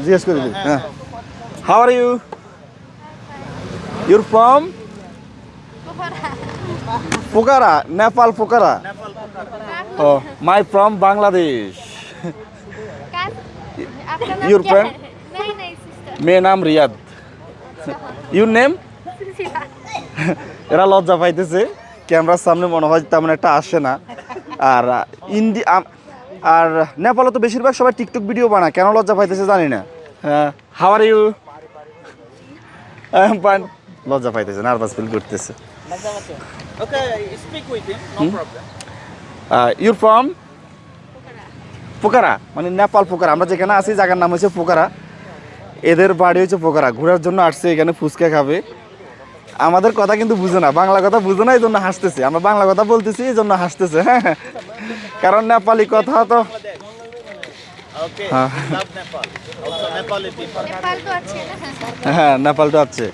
জিজ্ঞেস করে দিই। হ্যাঁ, how are you? Your from Pokhara, Nepal Pokhara. Oh my from Bangladesh. आपका नाम Your क्या friend? है? नहीं नहीं सिस्टर। মেয়ে নাম রিয়াদ। Your name? এরা লজ্জা পাইতেছে ক্যামেরার সামনে, মনে হয় তেমন একটা আসে না। আর আর নেপালে তো বেশিরভাগ সবাই টিকটক ভিডিও বানায়, কেন লজ্জা পাইতেছে জানি না। হ্যাঁ, হাউ আর ইউ? লজ্জা পাইতেছে, নার্ভাস ফিল করতেছে। Okay, speak with him, no problem. Your from Pokhara, মানে নেপাল পোকারা। আমরা যেখানে আছি জায়গার নাম হচ্ছে পোকারা, এদের বাড়ি হচ্ছে পোকারা। ঘোরার জন্য আসছে এখানে, ফুচকা খাবে। আমাদের কথা কিন্তু বুঝে না, বাংলা কথা বুঝে না, এই জন্য হাসতেছে। আমরা বাংলা কথা বলতেছি এই জন্য হাসতেছে। হ্যাঁ, কারণ নেপালি কথা তো। Okay, হ্যাঁ love Nepal. Also Nepali people. Nepal तो अच्छे ना। হ্যাঁ, নেপালটা আছে।